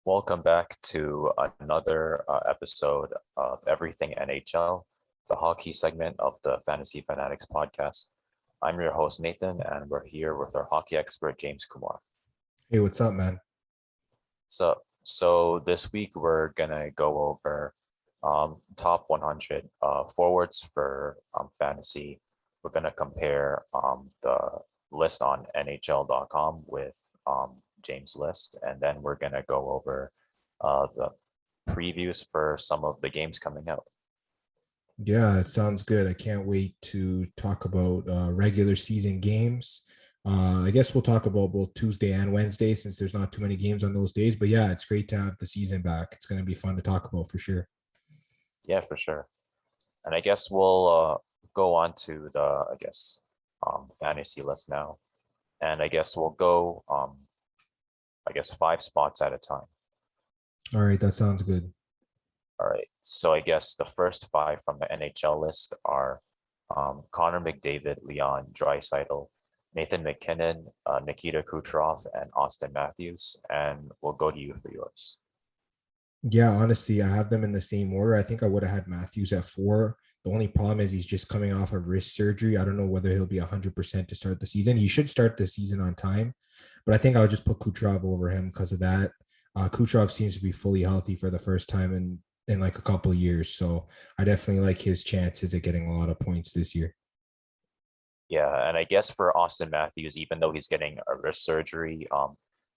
Welcome back to another episode of Everything NHL, the hockey segment of the Fantasy Fanatics Podcast. I'm your host, Nathan, and we're here with our hockey expert, James Kumar. Hey, what's up, man? So this week we're gonna go over top 100 forwards for fantasy. We're gonna compare the list on NHL.com with James' list, and then we're gonna go over the previews for some of the games coming out. Yeah, it sounds good. I can't wait to talk about regular season games. I guess we'll talk about both Tuesday and Wednesday since there's not too many games on those days. But yeah, it's great to have the season back. It's going to be fun to talk about for sure. Yeah, for sure. And I guess we'll go on to the fantasy list now, and I guess we'll go 5 spots at a time. All right, that sounds good. All right. So I guess the first 5 from the NHL list are Connor McDavid, Leon Draisaitl, Nathan McKinnon, Nikita Kucherov, and Austin Matthews. And we'll go to you for yours. Yeah, honestly, I have them in the same order. I think I would have had Matthews at 4. The only problem is he's just coming off of wrist surgery. I don't know whether he'll be 100% to start the season. He should start the season on time, but I think I'll just put Kucherov over him because of that. Kucherov seems to be fully healthy for the first time in like a couple of years. So I definitely like his chances at getting a lot of points this year. Yeah, and I guess for Austin Matthews, even though he's getting a wrist surgery,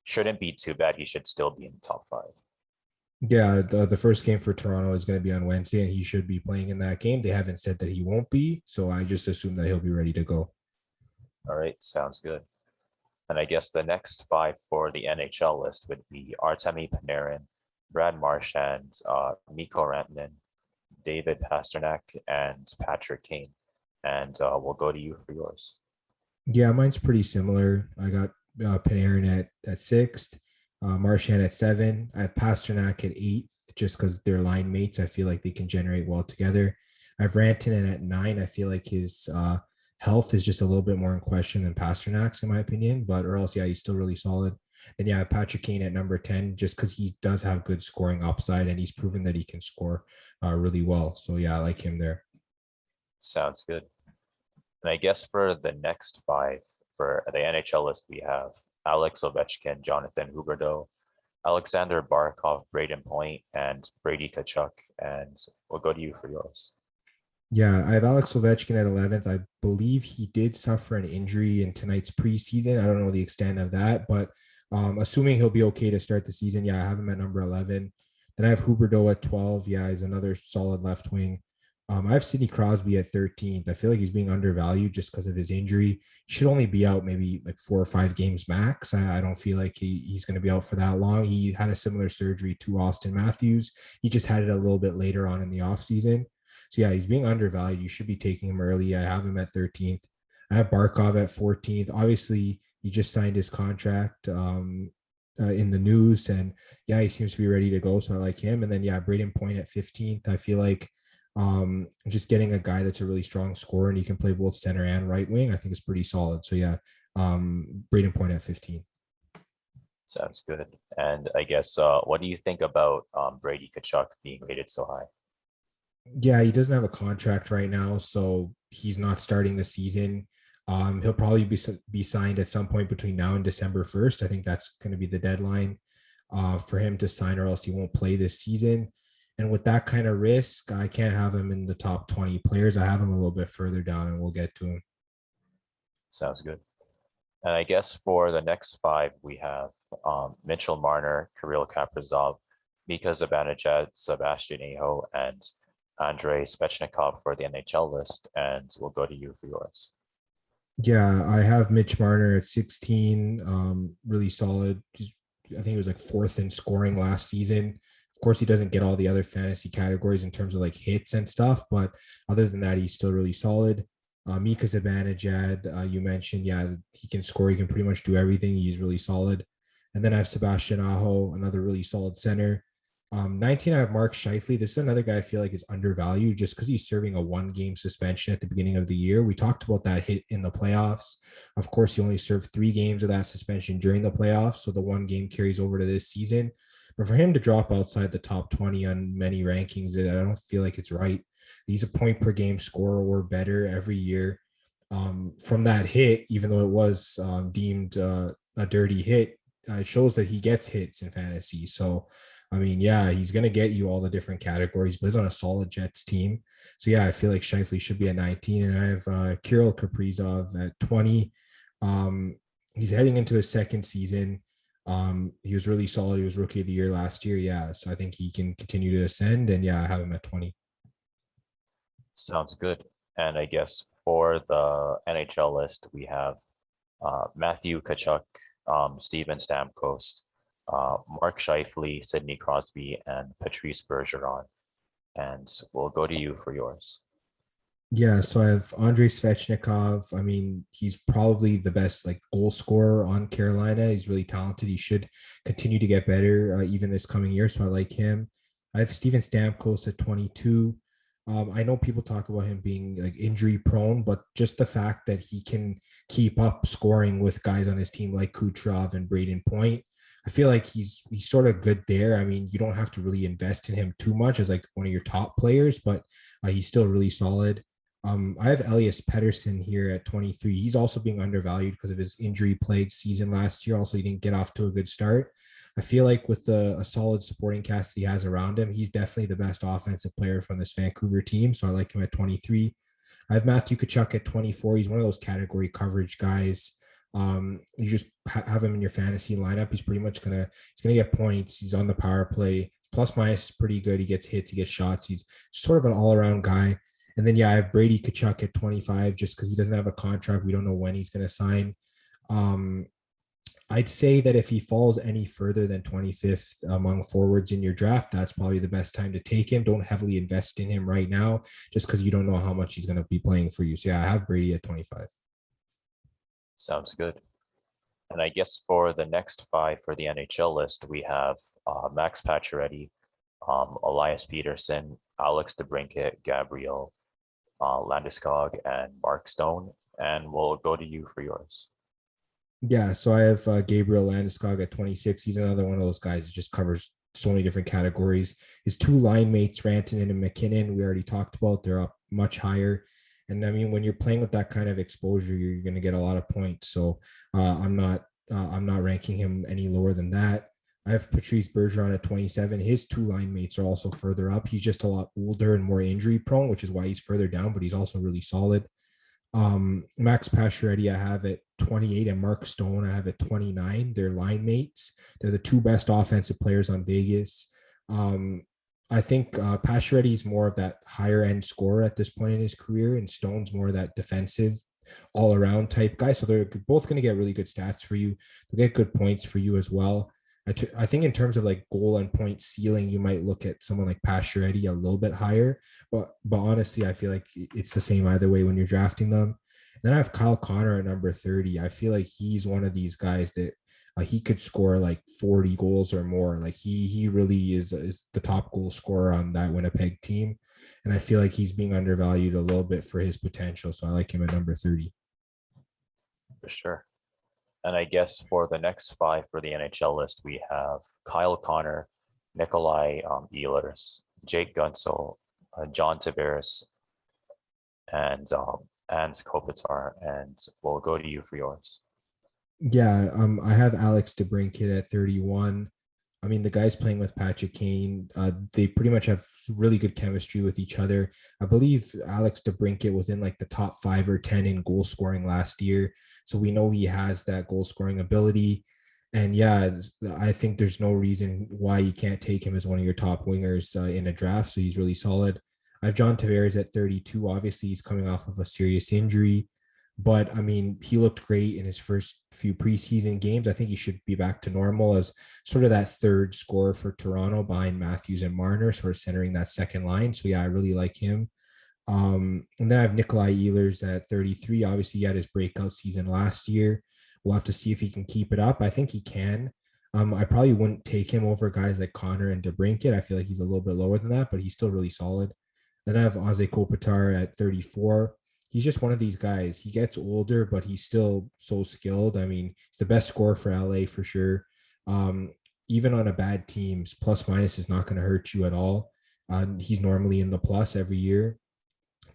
shouldn't be too bad. He should still be in the top 5. Yeah, the first game for Toronto is going to be on Wednesday, and he should be playing in that game. They haven't said that he won't be, so I just assume that he'll be ready to go. All right, sounds good. And I guess the next 5 for the NHL list would be Artemi Panarin, Brad Marchand, Mikko Rantanen, David Pastrnak, and Patrick Kane. And we'll go to you for yours. Yeah, mine's pretty similar. I got Panarin at 6th, Marchand at 7. I have Pastrnak at 8th, just because they're line mates. I feel like they can generate well together. I have Rantanen at 9. I feel like his health is just a little bit more in question than Pasternak's, in my opinion. But or else, yeah, he's still really solid. And yeah, Patrick Kane at number 10, just because he does have good scoring upside and he's proven that he can score really well. So yeah, I like him there. Sounds good. And I guess for the next 5 for the NHL list, we have Alex Ovechkin, Jonathan Huberdeau, Alexander Barkov, Braden Point, and Brady Tkachuk. And we'll go to you for yours. Yeah, I have Alex Ovechkin at 11th. I believe he did suffer an injury in tonight's preseason. I don't know the extent of that, but assuming he'll be okay to start the season, yeah, I have him at number 11. Then I have Huberdeau at 12. Yeah, he's another solid left wing. I have Sidney Crosby at 13th. I feel like he's being undervalued just because of his injury. He should only be out maybe like 4 or 5 games max. I don't feel like he's going to be out for that long. He had a similar surgery to Austin Matthews. He just had it a little bit later on in the offseason. So yeah, he's being undervalued. You should be taking him early. I have him at 13th. I have Barkov at 14th. Obviously, he just signed his contract in the news, and yeah, he seems to be ready to go. So I like him. And then yeah, Braden Point at 15th. I feel like just getting a guy that's a really strong scorer and he can play both center and right wing, I think is pretty solid. So yeah, Braden Point at 15. Sounds good. And I guess what do you think about Brady Tkachuk being rated so high? Yeah, he doesn't have a contract right now, so he's not starting the season. He'll probably be signed at some point between now and December 1st. I think that's going to be the deadline for him to sign, or else he won't play this season. And with that kind of risk, I can't have him in the top 20 players. I have him a little bit further down, and we'll get to him. Sounds good. And I guess for the next 5, we have Mitchell Marner, Kirill Kaprizov, Mika Zibanejad, Sebastian Aho, and Andrei Svechnikov for the NHL list. And we'll go to you for yours. Yeah, I have Mitch Marner at 16. Really solid. I think he was like 4th in scoring last season. Of course, he doesn't get all the other fantasy categories in terms of like hits and stuff, but other than that, he's still really solid. Mika Zibanejad, you mentioned, yeah, he can score. He can pretty much do everything. He's really solid. And then I have Sebastian Aho, another really solid center. 19, I have Mark Scheifele. This is another guy I feel like is undervalued just because he's serving a 1 game suspension at the beginning of the year. We talked about that hit in the playoffs. Of course, he only served 3 games of that suspension during the playoffs. So the 1 game carries over to this season. But for him to drop outside the top 20 on many rankings, I don't feel like it's right. He's a point per game scorer or better every year. From that hit, even though it was deemed a dirty hit, it shows that he gets hits in fantasy. So I mean, yeah, he's going to get you all the different categories, but he's on a solid Jets team. So, yeah, I feel like Scheifele should be at 19. And I have Kirill Kaprizov at 20. Um, he's heading into his second season. He was really solid. He was rookie of the year last year. Yeah. So I think he can continue to ascend. And yeah, I have him at 20. Sounds good. And I guess for the NHL list, we have Matthew Tkachuk, Steven Stamkos, Mark Scheifele, Sidney Crosby, and Patrice Bergeron. And we'll go to you for yours. Yeah, so I have Andrei Svechnikov. I mean, he's probably the best like goal scorer on Carolina. He's really talented. He should continue to get better even this coming year. So I like him. I have Steven Stamkos at 22. I know people talk about him being like injury prone, but just the fact that he can keep up scoring with guys on his team like Kucherov and Braden Point, I feel like he's sort of good there. I mean, you don't have to really invest in him too much as like one of your top players, but he's still really solid. I have Elias Pettersson here at 23. He's also being undervalued because of his injury-plagued season last year. Also, he didn't get off to a good start. I feel like with a solid supporting cast he has around him, he's definitely the best offensive player from this Vancouver team. So I like him at 23. I have Matthew Tkachuk at 24. He's one of those category coverage guys. You just have him in your fantasy lineup. He's gonna get points. He's on the power play. Plus minus is pretty good. He gets hits. He gets shots. He's sort of an all around guy. And then, yeah, I have Brady Tkachuk at 25 just because he doesn't have a contract. We don't know when he's going to sign. Um, I'd say that if he falls any further than 25th among forwards in your draft, that's probably the best time to take him. Don't heavily invest in him right now just because you don't know how much he's going to be playing for you. So, yeah, I have Brady at 25. Sounds good. And I guess for the next 5 for the NHL list, we have Max Pacioretty, Elias Peterson, Alex DeBrincat, Gabriel Landeskog, and Mark Stone. And we'll go to you for yours. Yeah, so I have Gabriel Landeskog at 26. He's another one of those guys that just covers so many different categories. His 2 line mates, Rantanen and McKinnon, we already talked about. They're up much higher. And I mean, when you're playing with that kind of exposure, you're going to get a lot of points. So I'm not ranking him any lower than that. I have Patrice Bergeron at 27. His 2 line mates are also further up. He's just a lot older and more injury prone, which is why he's further down, but he's also really solid. Max Pacioretty I have at 28 and Mark Stone I have at 29. They're line mates. They're the 2 best offensive players on Vegas. I think Pacioretty is more of that higher end scorer at this point in his career, and Stone's more of that defensive all around type guy. So they're both going to get really good stats for you. They'll get good points for you as well. I think in terms of like goal and point ceiling, you might look at someone like Pacioretty a little bit higher, but honestly, I feel like it's the same either way when you're drafting them. And then I have Kyle Connor at number 30. I feel like he's one of these guys that he could score like 40 goals or more. Like he really is the top goal scorer on that Winnipeg team, and I feel like he's being undervalued a little bit for his potential. So I like him at number 30. For sure. And I guess for the next 5 for the NHL list, we have Kyle Connor, Nikolai Ehlers, Jake Gunsel, John Tavares, and Ans Kopitar. And we'll go to you for yours. Yeah, I have Alex DeBrincat at 31. I mean, the guys playing with Patrick Kane, they pretty much have really good chemistry with each other. I believe Alex DeBrincat was in like the top 5 or 10 in goal scoring last year. So we know he has that goal scoring ability. And yeah, I think there's no reason why you can't take him as one of your top wingers in a draft. So he's really solid. I have John Tavares at 32. Obviously, he's coming off of a serious injury. But I mean, he looked great in his first few preseason games. I think he should be back to normal as sort of that third scorer for Toronto behind Matthews and Marner, sort of centering that second line. So yeah, I really like him. And then I have Nikolai Ehlers at 33. Obviously, he had his breakout season last year. We'll have to see if he can keep it up. I think he can. I probably wouldn't take him over guys like Connor and DeBrincat. I feel like he's a little bit lower than that, but he's still really solid. Then I have Ozzy Kopitar at 34. He's just one of these guys. He gets older, but he's still so skilled. I mean, he's the best scorer for LA for sure. Um, Even on a bad teams, plus minus is not going to hurt you at all. He's normally in the plus every year.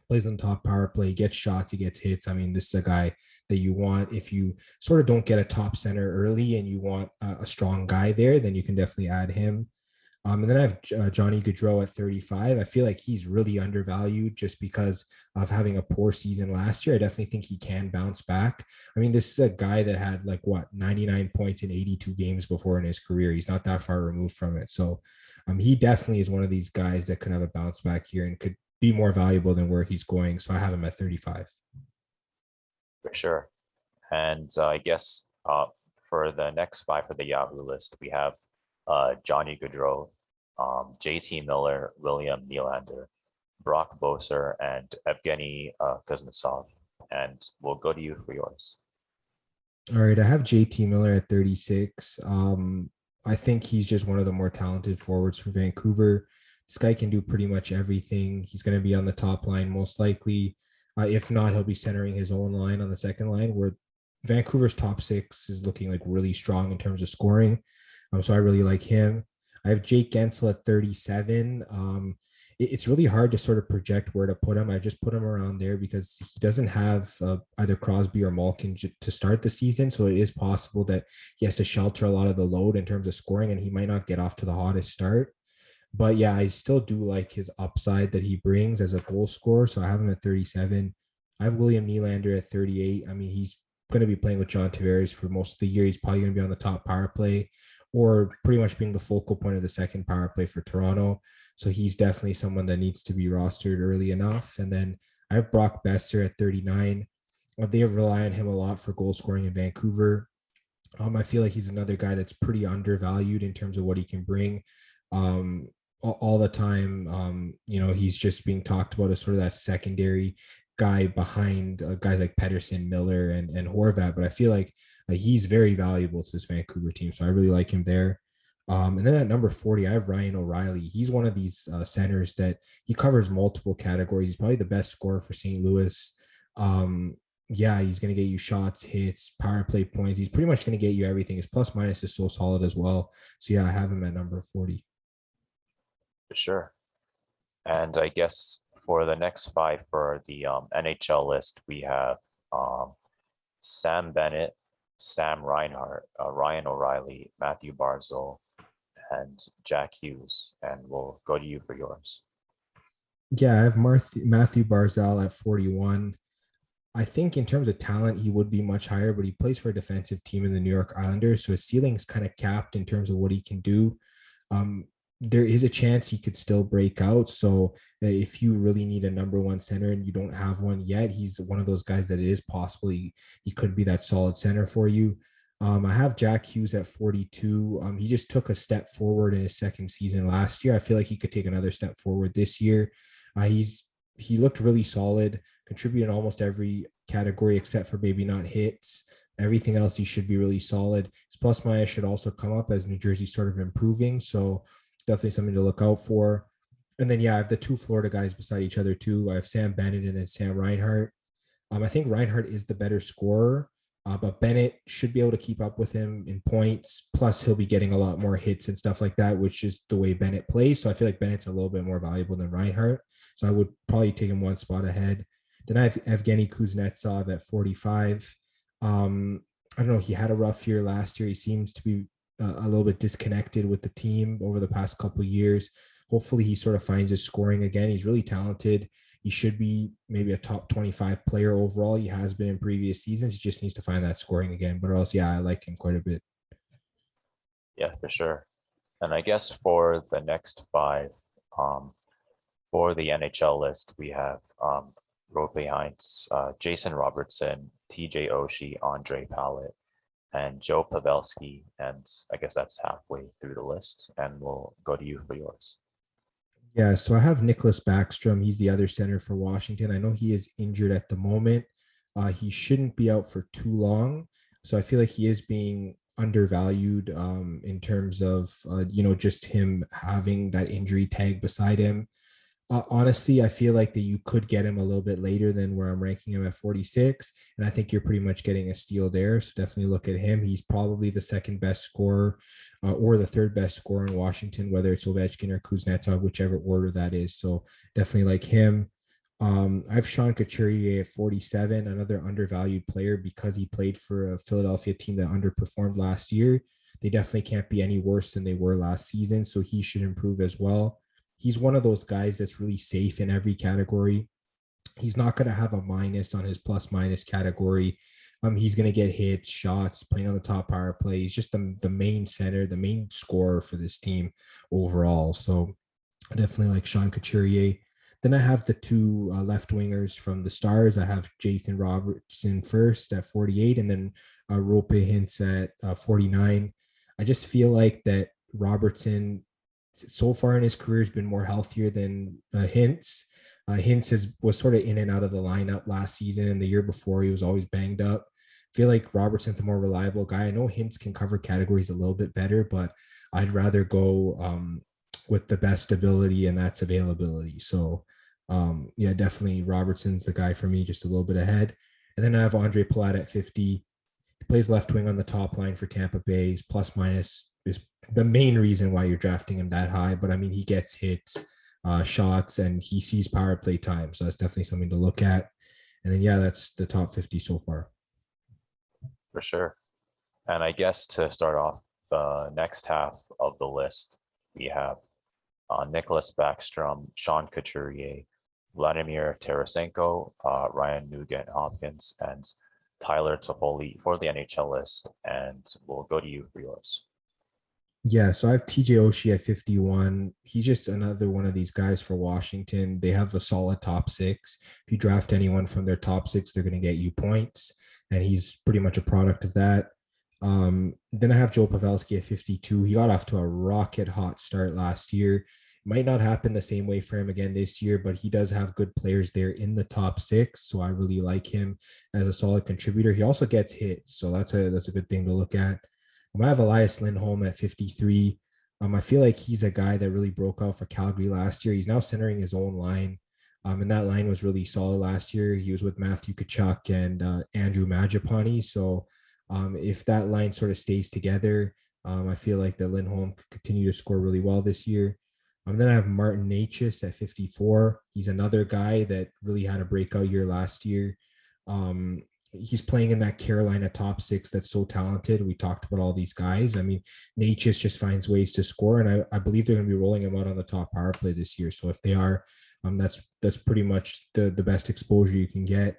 Plays on top power play, gets shots, he gets hits. I mean, this is a guy that you want if you sort of don't get a top center early and you want a strong guy there, then you can definitely add him. And then I have Johnny Gaudreau at 35. I feel like he's really undervalued just because of having a poor season last year. I definitely think he can bounce back. I mean, this is a guy that had 99 points in 82 games before in his career. He's not that far removed from it. So he definitely is one of these guys that could have a bounce back here and could be more valuable than where he's going. So I have him at 35. For sure. And I guess for the next five for the Yahoo list, we have Johnny Gaudreau, JT Miller, William Nylander, Brock Boser, and Evgeny Kuznetsov. And we'll go to you for yours. All right, I have JT Miller at 36. I think he's just one of the more talented forwards for Vancouver. This guy can do pretty much everything. He's going to be on the top line most likely. If not, he'll be centering his own line on the second line, where Vancouver's top six is looking like really strong in terms of scoring. So I really like him. I have Jake Gensel at 37. It's really hard to sort of project where to put him. I just put him around there because he doesn't have either Crosby or Malkin to start the season. So it is possible that he has to shelter a lot of the load in terms of scoring, and he might not get off to the hottest start. But yeah, I still do like his upside that he brings as a goal scorer. So I have him at 37. I have William Nylander at 38. I mean, he's going to be playing with John Tavares for most of the year. He's probably going to be on the top power play or pretty much being the focal point of the second power play for Toronto. So he's definitely someone that needs to be rostered early enough. And then I have Brock Besser at 39. They rely on him a lot for goal scoring in Vancouver. I feel like he's another guy that's pretty undervalued in terms of what he can bring. All the time, he's just being talked about as sort of that secondary guy behind guys like Pedersen, Miller, and Horvat. But I feel like he's very valuable to this Vancouver team. So I really like him there. And then at number 40, I have Ryan O'Reilly. He's one of these centers that he covers multiple categories. He's probably the best scorer for St. Louis. He's going to get you shots, hits, power play points. He's pretty much going to get you everything. His plus minus is so solid as well. So yeah, I have him at number 40. For sure. And I guess for the next five for the NHL list, we have Sam Bennett, Sam Reinhart, Ryan O'Reilly, Matthew Barzal, and Jack Hughes. And we'll go to you for yours. Yeah, I have Matthew Barzal at 41. I think in terms of talent, he would be much higher, but he plays for a defensive team in the New York Islanders. So his ceiling is kind of capped in terms of what he can do. There is a chance he could still break out. So if you really need a number one center and you don't have one yet, he's one of those guys that it is possible he could be that solid center for you. I have Jack Hughes at 42. He just took a step forward in his second season last year. I feel like he could take another step forward this year. He looked really solid, contributed in almost every category except for maybe not hits. Everything else, he should be really solid. His plus minus should also come up as New Jersey's sort of improving. So definitely something to look out for. And then, I have the two Florida guys beside each other too. I have Sam Bennett and then Sam Reinhart. I think Reinhart is the better scorer, but Bennett should be able to keep up with him in points. Plus, he'll be getting a lot more hits and stuff like that, which is the way Bennett plays. So I feel like Bennett's a little bit more valuable than Reinhart. So I would probably take him one spot ahead. Then I have Evgeny Kuznetsov at 45. I don't know. He had a rough year last year. He seems to be a little bit disconnected with the team over the past couple of years. Hopefully he sort of finds his scoring again. He's really talented. He should be maybe a top 25 player overall. He has been in previous seasons. He just needs to find that scoring again. But else, I like him quite a bit. Yeah, for sure. And I guess for the next five, for the NHL list, we have Roope Hintz, Jason Robertson, TJ Oshie, Andre Pallet, and Joe Pavelski. And I guess that's halfway through the list. And we'll go to you for yours. Yeah, so I have Nicholas Backstrom. He's the other center for Washington. I know he is injured at the moment. He shouldn't be out for too long. So I feel like he is being undervalued in terms of just him having that injury tag beside him. Honestly, I feel like that you could get him a little bit later than where I'm ranking him at 46. And I think you're pretty much getting a steal there. So definitely look at him. He's probably the second best scorer or the third best scorer in Washington, whether it's Ovechkin or Kuznetsov, whichever order that is. So definitely like him. I have Sean Couturier at 47, another undervalued player because he played for a Philadelphia team that underperformed last year. They definitely can't be any worse than they were last season. So he should improve as well. He's one of those guys that's really safe in every category. He's not going to have a minus on his plus minus category. He's going to get hits, shots, playing on the top power play. He's just the main center, the main scorer for this team overall. So I definitely like Sean Couturier. Then I have the two left wingers from the Stars. I have Jason Robertson first at 48, and then Rope Hintz at 49. I just feel like that Robertson so far in his career has been more healthier than Hintz. Hintz was sort of in and out of the lineup last season, and the year before he was always banged up. I feel like Robertson's a more reliable guy. I know Hintz can cover categories a little bit better, but I'd rather go with the best ability, and that's availability. So yeah, definitely Robertson's the guy for me, just a little bit ahead. And then I have Andre Palat at 50. He plays left wing on the top line for Tampa Bay. His plus minus is the main reason why you're drafting him that high. But I mean, he gets hits, shots, and he sees power play time. So that's definitely something to look at. And then, yeah, that's the top 50 so far. For sure. And I guess to start off the next half of the list, we have Nicholas Backstrom, Sean Couturier, Vladimir Tarasenko, Ryan Nugent-Hopkins, and Tyler Toffoli for the NHL list. And we'll go to you for yours. Yeah, so I have TJ Oshie at 51. He's just another one of these guys for Washington. They have a solid top six. If you draft anyone from their top six, they're going to get you points. And he's pretty much a product of that. Then I have Joe Pavelski at 52. He got off to a rocket hot start last year. Might not happen the same way for him again this year, but he does have good players there in the top six. So I really like him as a solid contributor. He also gets hits. So that's a good thing to look at. I have Elias Lindholm at 53. I feel like he's a guy that really broke out for Calgary last year. He's now centering his own line. And that line was really solid last year. He was with Matthew Tkachuk and Andrew Mangiapane. So if that line sort of stays together, I feel like that Lindholm could continue to score really well this year. Then I have Martin Necas at 54. He's another guy that really had a breakout year last year. He's playing in that Carolina top six that's so talented. We talked about all these guys. I mean, Necas just finds ways to score, and I believe they're going to be rolling him out on the top power play this year. So if they are, that's pretty much the best exposure you can get.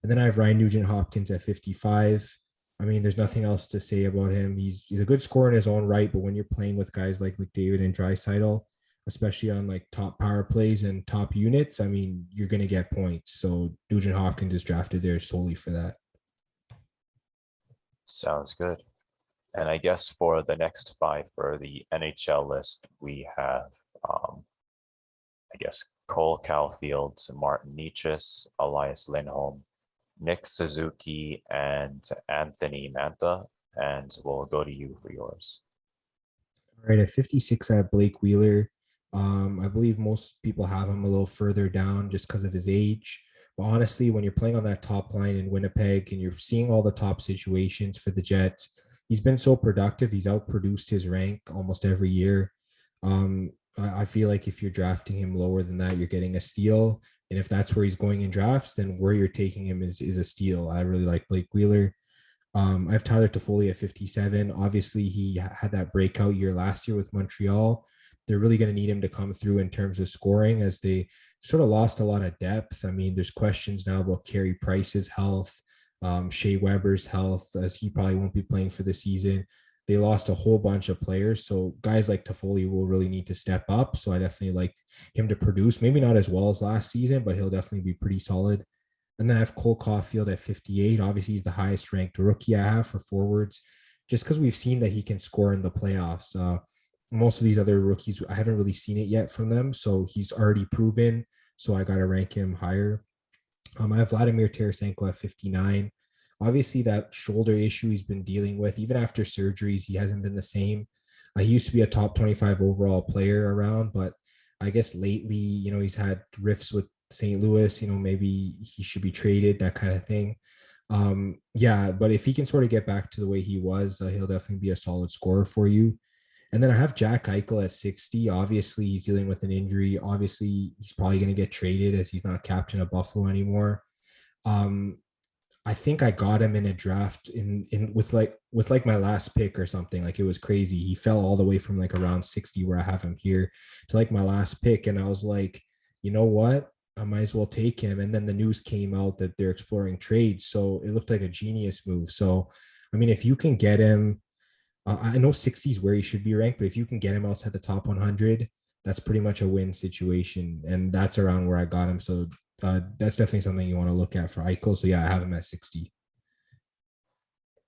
And then I have Ryan Nugent-Hopkins at 55. I mean, there's nothing else to say about him. He's a good scorer in his own right, but when you're playing with guys like McDavid and Draisaitl, especially on like top power plays and top units, I mean, you're going to get points. So Nugent Hopkins is drafted there solely for that. Sounds good. And I guess for the next five for the NHL list, we have, I guess, Cole Caulfield, Martin Necas, Elias Lindholm, Nick Suzuki, and Anthony Mantha. And we'll go to you for yours. All right, at 56, I have Blake Wheeler. I believe most people have him a little further down just because of his age. But honestly, when you're playing on that top line in Winnipeg and you're seeing all the top situations for the Jets, he's been so productive. He's outproduced his rank almost every year. I feel like if you're drafting him lower than that, you're getting a steal. And if that's where he's going in drafts, then where you're taking him is a steal. I really like Blake Wheeler. I have Tyler Toffoli at 57. Obviously, he had that breakout year last year with Montreal. They're really going to need him to come through in terms of scoring as they sort of lost a lot of depth. I mean, there's questions now about Carey Price's health, Shea Weber's health, as he probably won't be playing for the season. They lost a whole bunch of players. So guys like Toffoli will really need to step up. So I definitely like him to produce, maybe not as well as last season, but he'll definitely be pretty solid. And then I have Cole Caulfield at 58. Obviously, he's the highest ranked rookie I have for forwards, just because we've seen that he can score in the playoffs. Most of these other rookies, I haven't really seen it yet from them. So he's already proven. So I got to rank him higher. I have Vladimir Tarasenko at 59. Obviously, that shoulder issue he's been dealing with, even after surgeries, he hasn't been the same. He used to be a top 25 overall player around, but I guess lately, he's had rifts with St. Louis, maybe he should be traded, that kind of thing. Yeah, but if he can sort of get back to the way he was, he'll definitely be a solid scorer for you. And then I have Jack Eichel at 60. Obviously, he's dealing with an injury. Obviously, he's probably going to get traded as he's not captain of Buffalo anymore. Um, I think I got him in a draft in with my last pick or something. Like, it was crazy. He fell all the way from like around 60 where I have him here to like my last pick. And I was like, you know what? I might as well take him. And then the news came out that they're exploring trades. So it looked like a genius move. So, I mean, if you can get him, I know 60 is where he should be ranked, but if you can get him outside the top 100, that's pretty much a win situation. And that's around where I got him. So that's definitely something you want to look at for Eichel. So yeah, I have him at 60.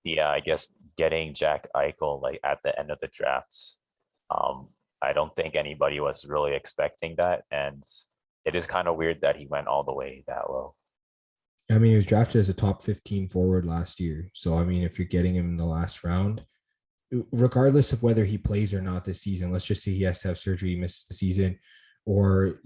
Yeah, I guess getting Jack Eichel like at the end of the drafts, I don't think anybody was really expecting that, and it is kind of weird that he went all the way that low. I mean, he was drafted as a top 15 forward last year. So, I mean, if you're getting him in the last round, regardless of whether he plays or not this season, let's just say he has to have surgery, he misses the season, or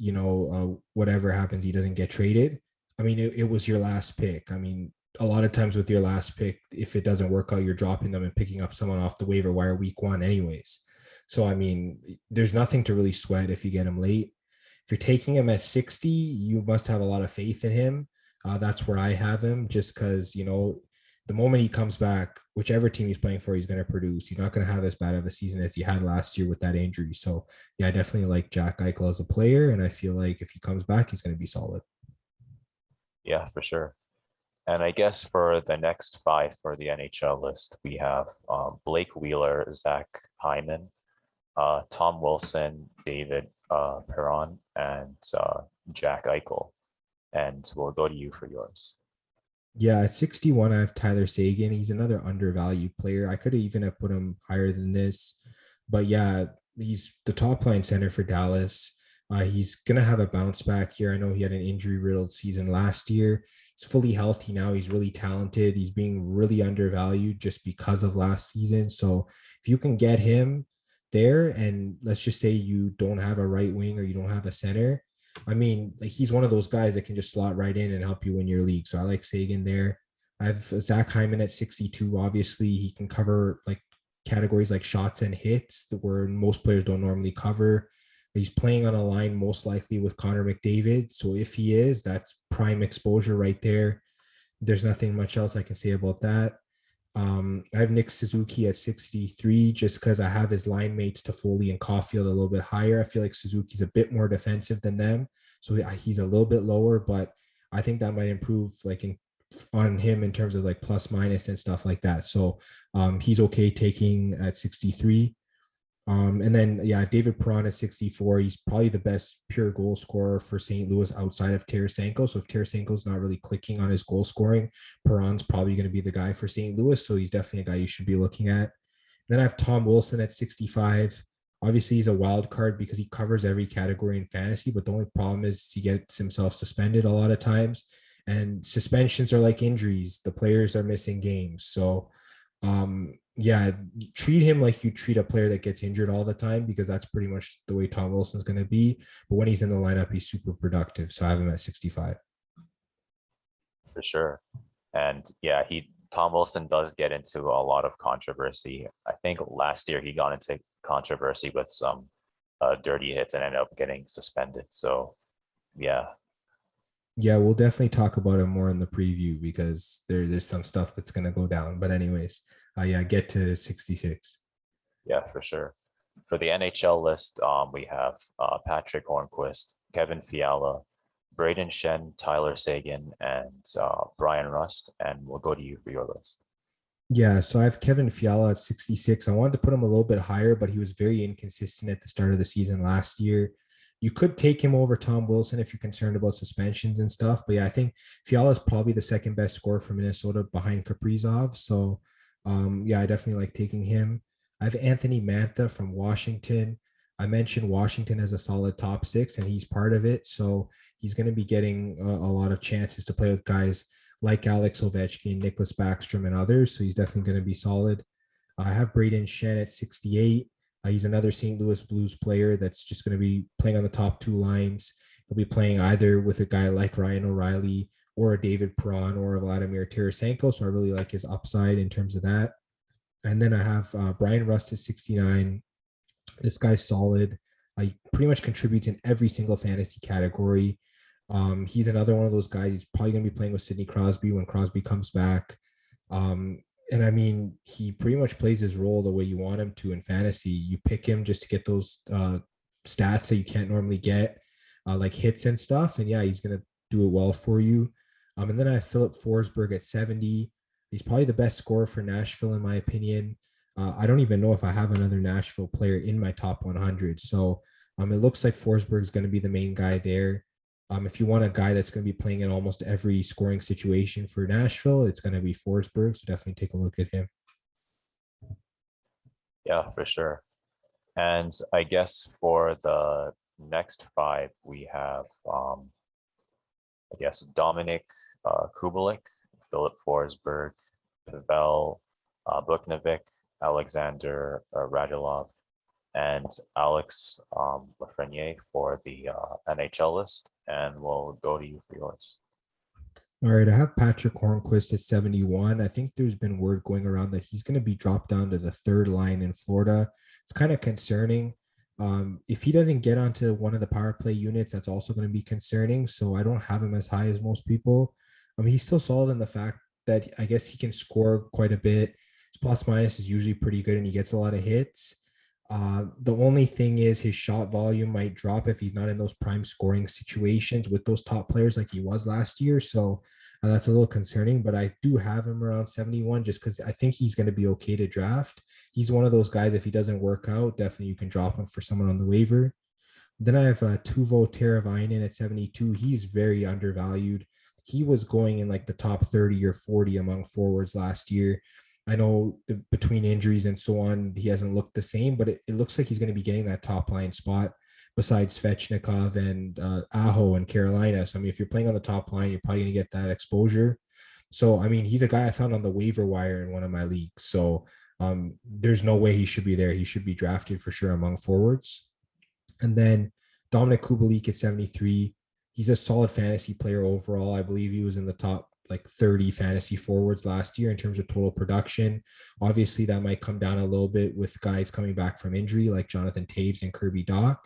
whatever happens, he doesn't get traded. I mean, it was your last pick. I mean, a lot of times with your last pick, if it doesn't work out, you're dropping them and picking up someone off the waiver wire week 1 anyways. So I mean, there's nothing to really sweat if you get him late. If you're taking him at 60, you must have a lot of faith in him. That's where I have him, just because the moment he comes back, whichever team he's playing for, he's going to produce. He's not going to have as bad of a season as he had last year with that injury. So, yeah, I definitely like Jack Eichel as a player, and I feel like if he comes back, he's going to be solid. Yeah, for sure. And I guess for the next 5 for the NHL list, we have Blake Wheeler, Zach Hyman, Tom Wilson, David Perron, and Jack Eichel. And we'll go to you for yours. Yeah, at 61, I have Tyler Seguin. He's another undervalued player. I could have even have put him higher than this, but yeah, he's the top line center for Dallas. He's gonna have a bounce back here. I know he had an injury-riddled season last year. He's fully healthy now. He's really talented. He's being really undervalued just because of last season. So if you can get him there, and let's just say you don't have a right wing or you don't have a center, I mean, like, he's one of those guys that can just slot right in and help you win your league. So I like Sagan there. I have Zach Hyman at 62. Obviously, he can cover like categories like shots and hits that where most players don't normally cover. He's playing on a line most likely with Connor McDavid. So if he is, that's prime exposure right there. There's nothing much else I can say about that. I have Nick Suzuki at 63 just because I have his line mates Toffoli and Caulfield a little bit higher. I feel like Suzuki's a bit more defensive than them. So he's a little bit lower, but I think that might improve on him in terms of like plus minus and stuff like that. So he's okay taking at 63. And then, yeah, David Perron at 64. He's probably the best pure goal scorer for St. Louis outside of Tarasenko. So if Tarasenko's not really clicking on his goal scoring, Perron's probably going to be the guy for St. Louis. So he's definitely a guy you should be looking at. Then I have Tom Wilson at 65. Obviously, he's a wild card because he covers every category in fantasy. But the only problem is he gets himself suspended a lot of times. And suspensions are like injuries. The players are missing games. So, yeah, treat him like you treat a player that gets injured all the time, because that's pretty much the way Tom Wilson's going to be. But when he's in the lineup, he's super productive. So I have him at 65. For sure. And yeah, Tom Wilson does get into a lot of controversy. I think last year he got into controversy with some dirty hits and ended up getting suspended. So yeah. Yeah, we'll definitely talk about it more in the preview because there's some stuff that's going to go down. But anyways, yeah, get to 66. Yeah, for sure. For the NHL list, we have Patrick Hornquist, Kevin Fiala, Braden Shen, Tyler Seguin, and Brian Rust. And we'll go to you for your list. Yeah, so I have Kevin Fiala at 66. I wanted to put him a little bit higher, but he was very inconsistent at the start of the season last year. You could take him over Tom Wilson if you're concerned about suspensions and stuff. But yeah, I think Fiala is probably the second best scorer for Minnesota behind Kaprizov. So yeah, I definitely like taking him. I have Anthony Mantha from Washington. I mentioned Washington as a solid top 6, and he's part of it. So he's going to be getting a lot of chances to play with guys like Alex Ovechkin, Nicholas Backstrom, and others. So he's definitely going to be solid. I have Braden Shen at 68. He's another St. Louis Blues player that's just going to be playing on the top two lines. He'll be playing either with a guy like Ryan O'Reilly or a David Perron or a Vladimir Tarasenko. So I really like his upside in terms of that. And then I have Brian Rust at 69. This guy's solid. He pretty much contributes in every single fantasy category. He's another one of those guys. He's probably going to be playing with Sidney Crosby when Crosby comes back. And I mean, he pretty much plays his role the way you want him to in fantasy. You pick him just to get those stats that you can't normally get, like hits and stuff. And yeah, he's going to do it well for you. And then I have Philip Forsberg at 70. He's probably the best scorer for Nashville, in my opinion. I don't even know if I have another Nashville player in my top 100. So it looks like Forsberg is going to be the main guy there. If you want a guy that's going to be playing in almost every scoring situation for Nashville, it's going to be Forsberg. So definitely take a look at him. Yeah, for sure. And I guess for the next five, we have, Dominic Kubalik, Philip Forsberg, Pavel Buchnovic, Alexander Radulov, and Alex Lafreniere for the NHL list. And we'll go to you for yours. All right, I have Patrick Hornquist at 71. I think there's been word going around that he's going to be dropped down to the third line in Florida. It's kind of concerning. If he doesn't get onto one of the power play units, that's also going to be concerning. So I don't have him as high as most people. He's still solid in the fact that I guess he can score quite a bit. His plus minus is usually pretty good and he gets a lot of hits. The only thing is his shot volume might drop if he's not in those prime scoring situations with those top players like he was last year. So that's a little concerning, but I do have him around 71 just because I think he's going to be okay to draft. He's one of those guys, if he doesn't work out, definitely you can drop him for someone on the waiver. Then I have Teuvo Teravainen at 72. He's very undervalued. He was going in like the top 30 or 40 among forwards last year. I know between injuries and so on, he hasn't looked the same, but it looks like he's going to be getting that top line spot besides Svechnikov and Aho in Carolina. So, I mean, if you're playing on the top line, you're probably going to get that exposure. So, I mean, he's a guy I found on the waiver wire in one of my leagues. So there's no way he should be there. He should be drafted for sure among forwards. And then Dominic Kubalik at 73. He's a solid fantasy player overall. I believe he was in the top like 30 fantasy forwards last year in terms of total production. Obviously, that might come down a little bit with guys coming back from injury like Jonathan Taves and Kirby Dach.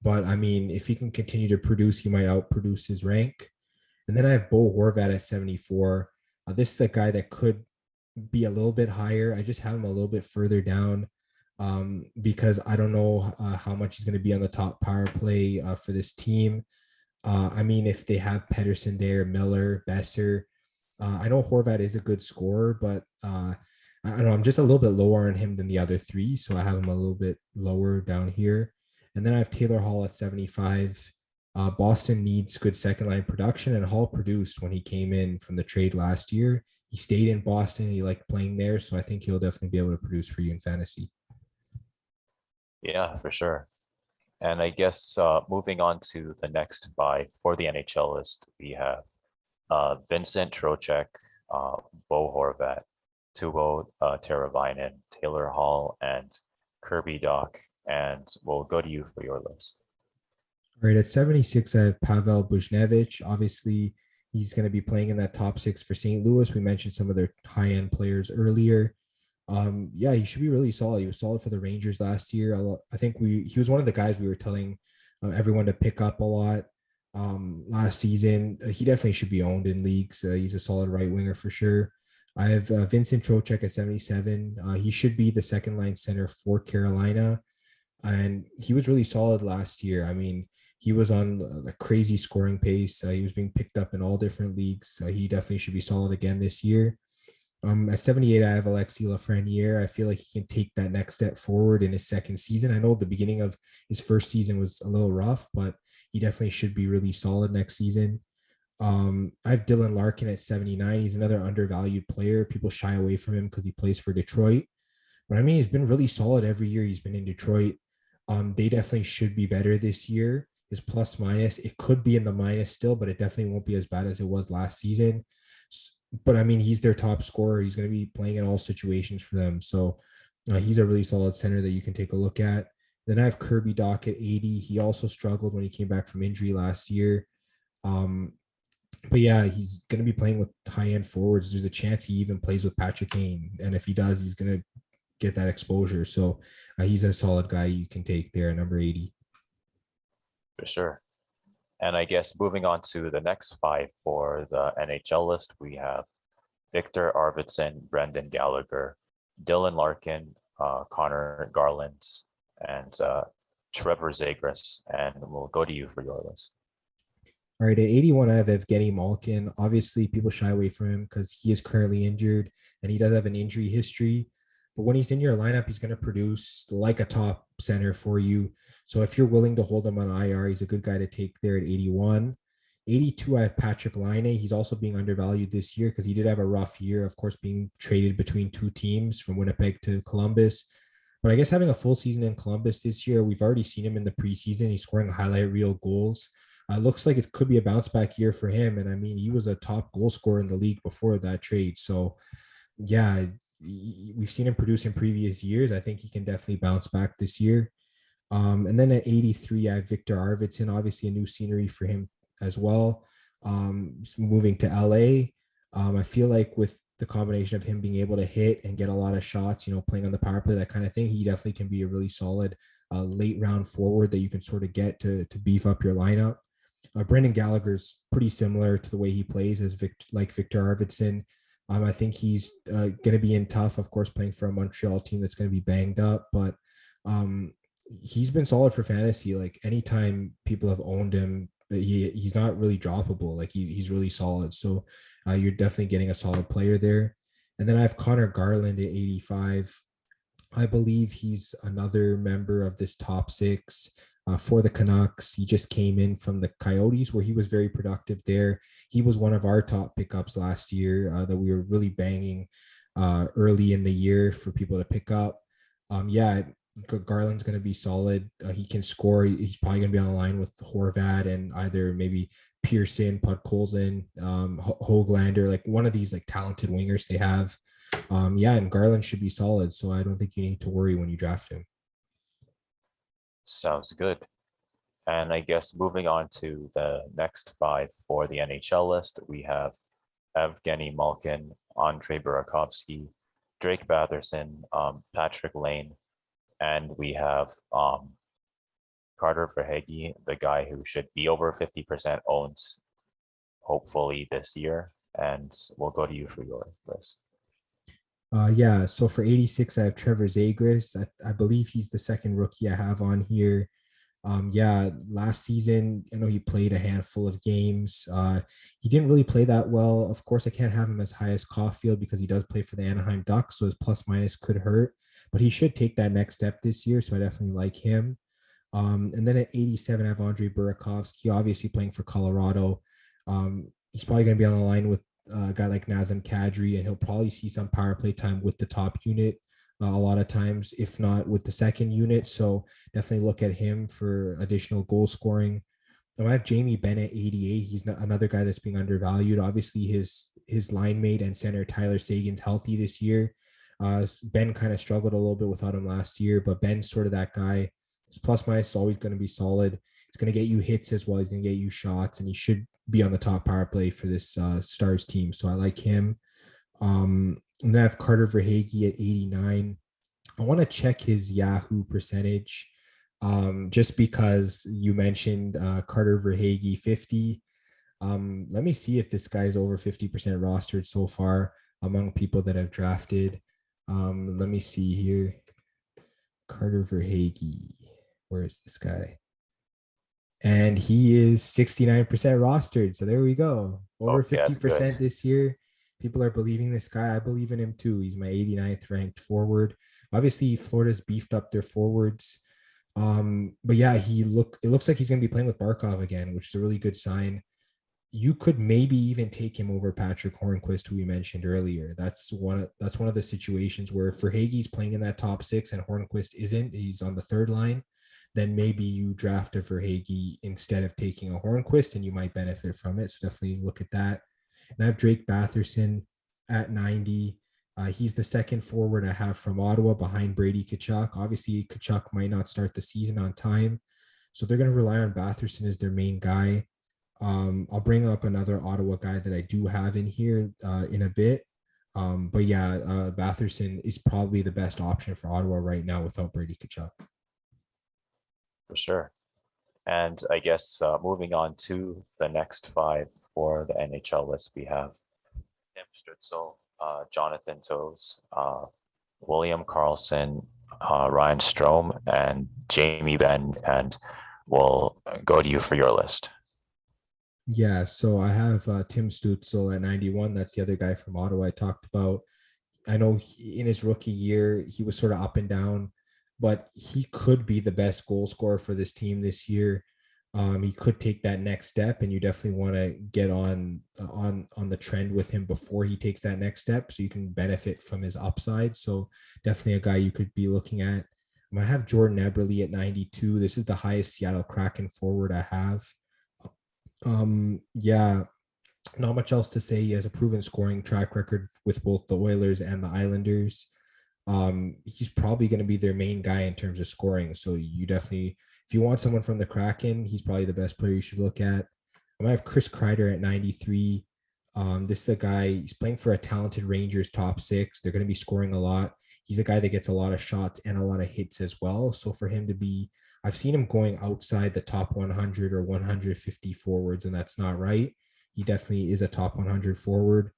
But I mean, if he can continue to produce, he might outproduce his rank. And then I have Bo Horvat at 74. This is a guy that could be a little bit higher. I just have him a little bit further down because I don't know how much he's going to be on the top power play for this team. I mean, if they have Pedersen there, Miller, Besser, I know Horvat is a good scorer, but I don't know. I'm just a little bit lower on him than the other three, so I have him a little bit lower down here. And then I have Taylor Hall at 75. Boston needs good second line production, and Hall produced when he came in from the trade last year. He stayed in Boston. He liked playing there, so I think he'll definitely be able to produce for you in fantasy. Yeah, for sure. And I guess moving on to the next five for the NHL list, we have Vincent Trocheck, Bo Horvat, Teuvo Teravainen, Taylor Hall, and Kirby Dach. And we'll go to you for your list. All right, at 76, I have Pavel Buchnevich. Obviously, he's going to be playing in that top six for St. Louis. We mentioned some of their high-end players earlier. Yeah, he should be really solid. He was solid for the Rangers last year. I think he was one of the guys we were telling everyone to pick up a lot last season. He definitely should be owned in leagues. He's a solid right winger for sure. I have Vincent Trocheck at 77. He should be the second line center for Carolina. And he was really solid last year. I mean, he was on a crazy scoring pace. He was being picked up in all different leagues. He definitely should be solid again this year. At 78, I have Alexis Lafreniere. I feel like he can take that next step forward in his second season. I know the beginning of his first season was a little rough, but he definitely should be really solid next season. I have Dylan Larkin at 79. He's another undervalued player. People shy away from him because he plays for Detroit. But I mean, he's been really solid every year he's been in Detroit. They definitely should be better this year. His plus minus, it could be in the minus still, but it definitely won't be as bad as it was last season. but I mean, he's their top scorer. He's going to be playing in all situations for them. So he's a really solid center that you can take a look at. Then I have Kirby Doc at 80. He also struggled when he came back from injury last year. Um, but yeah, he's going to be playing with high end forwards. There's a chance he even plays with Patrick Kane. And if he does, he's going to get that exposure. So he's a solid guy you can take there at number 80. For sure. And I guess moving on to the next five for the NHL list, we have Victor Arvidsson, Brendan Gallagher, Dylan Larkin, Connor Garland, and Trevor Zegras. And we'll go to you for your list. All right, at 81, I have Evgeny Malkin. Obviously, people shy away from him because he is currently injured and he does have an injury history. But when he's in your lineup, he's going to produce like a top center for you. So if you're willing to hold him on IR, he's a good guy to take there at 81. 82, I have Patrick Laine. He's also being undervalued this year because he did have a rough year, of course, being traded between two teams from Winnipeg to Columbus. But I guess having a full season in Columbus this year, we've already seen him in the preseason. He's scoring highlight reel goals. Looks like it could be a bounce back year for him. And I mean, he was a top goal scorer in the league before that trade. So, yeah, we've seen him produce in previous years. I think he can definitely bounce back this year. And then at 83, I have Victor Arvidsson, obviously a new scenery for him as well. Moving to LA. I feel like with the combination of him being able to hit and get a lot of shots, playing on the power play, that kind of thing, he definitely can be a really solid late round forward that you can sort of get to beef up your lineup. Brendan Gallagher's pretty similar to the way he plays as Victor Arvidsson. I think he's going to be in tough, of course, playing for a Montreal team that's going to be banged up, but he's been solid for fantasy. Like anytime people have owned him, he's not really droppable. Like he's really solid. So you're definitely getting a solid player there. And then I have Connor Garland at 85. I believe he's another member of this top six for the Canucks. He just came in from the Coyotes where he was very productive there. He was one of our top pickups last year that we were really banging early in the year for people to pick up. Yeah, Garland's going to be solid. He can score. He's probably going to be on the line with Horvat and either maybe Pearson, Podkolzin, Höglander, like one of these like talented wingers they have. Yeah, and Garland should be solid. So I don't think you need to worry when you draft him. Sounds good. And I guess moving on to the next five for the NHL list, we have Evgeny Malkin, Andrei Burakovsky, Drake Batherson, Patrick Lane, and we have Carter Verhaeghe, the guy who should be over 50% owned, hopefully this year. And we'll go to you for your list. Yeah, so for 86, I have Trevor Zegras. I believe he's the second rookie I have on here. Yeah, last season, I know he played a handful of games. He didn't really play that well. Of course, I can't have him as high as Caulfield because he does play for the Anaheim Ducks, so his plus minus could hurt. But he should take that next step this year, so I definitely like him. And then at 87, I have Andrei Burakovsky, obviously playing for Colorado. He's probably going to be on the line with a guy like Nazem Kadri, and he'll probably see some power play time with the top unit a lot of times, if not with the second unit. So definitely look at him for additional goal scoring. And I have Jamie Benn at 88. He's another guy that's being undervalued. Obviously, his line mate and center Tyler Seguin's healthy this year. Ben kind of struggled a little bit without him last year, but Ben's sort of that guy. His plus minus is always going to be solid. He's going to get you hits as well. He's going to get you shots, and he should be on the top power play for this Stars team. So I like him. And then I have Carter Verhaeghe at 89. I want to check his Yahoo percentage just because you mentioned Carter Verhaeghe 50. Let me see if this guy's over 50% rostered so far among people that I've drafted. Let me see here. Carter Verhaeghe. Where is this guy? And he is 69% rostered. So there we go. Over 50% this year. People are believing this guy. I believe in him too. He's my 89th ranked forward. Obviously, Florida's beefed up their forwards. But yeah, it looks like he's going to be playing with Barkov again, which is a really good sign. You could maybe even take him over Patrick Hornquist, who we mentioned earlier. That's one of the situations where Verhaeghe's playing in that top six and Hornquist isn't. He's on the third line. Then maybe you draft a Verhaeghe instead of taking a Hornquist, and you might benefit from it. So definitely look at that. And I have Drake Batherson at 90. He's the second forward I have from Ottawa behind Brady Tkachuk. Obviously, Tkachuk might not start the season on time, so they're going to rely on Batherson as their main guy. I'll bring up another Ottawa guy that I do have in here in a bit. But yeah, Batherson is probably the best option for Ottawa right now without Brady Tkachuk. For sure. And I guess moving on to the next five for the NHL list, we have Tim Stützle, Jonathan Toews, William Karlsson, Ryan Strome, and Jamie Benn. And we'll go to you for your list. Yeah, so I have Tim Stützle at 91. That's the other guy from Ottawa I talked about. I know in his rookie year, he was sort of up and down, but he could be the best goal scorer for this team this year. He could take that next step, and you definitely want to get on the trend with him before he takes that next step, so you can benefit from his upside. So definitely a guy you could be looking at. I have Jordan Eberle at 92. This is the highest Seattle Kraken forward I have. Yeah, not much else to say. He has a proven scoring track record with both the Oilers and the Islanders. He's probably going to be their main guy in terms of scoring. So you definitely, if you want someone from the Kraken, he's probably the best player you should look at. I might have Chris Kreider at 93. This is a guy, he's playing for a talented Rangers top six. They're going to be scoring a lot. He's a guy that gets a lot of shots and a lot of hits as well. So for him to be, I've seen him going outside the top 100 or 150 forwards, and that's not right. He definitely is a top 100 forward.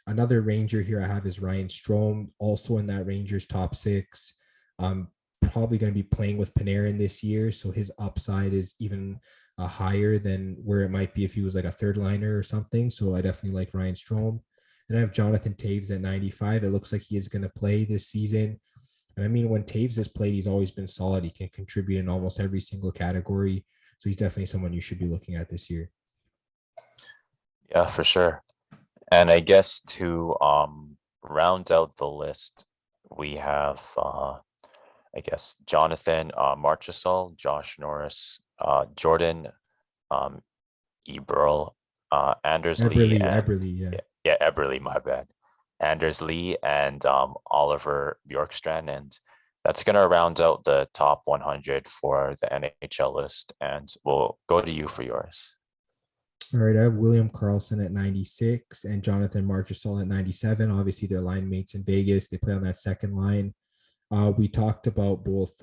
Another Ranger here I have is Ryan Strome, also in that Rangers top six. Probably going to be playing with Panarin this year, so his upside is even higher than where it might be if he was like a third liner or something. So I definitely like Ryan Strome. And I have Jonathan Toews at 95. It looks like he is going to play this season. And I mean, when Toews has played, he's always been solid. He can contribute in almost every single category. So he's definitely someone you should be looking at this year. Yeah, for sure. And I guess to round out the list, we have, I guess, Jonathan Marchessault, Josh Norris, Jordan Eberle, Anders Lee, and Eberle, yeah, Eberle, my bad. Anders Lee and Oliver Bjorkstrand. And that's going to round out the top 100 for the NHL list. And we'll go to you for yours. All right, I have William Karlsson at 96 and Jonathan Marchessault at 97. Obviously, they're line mates in Vegas. They play on that second line. We talked about both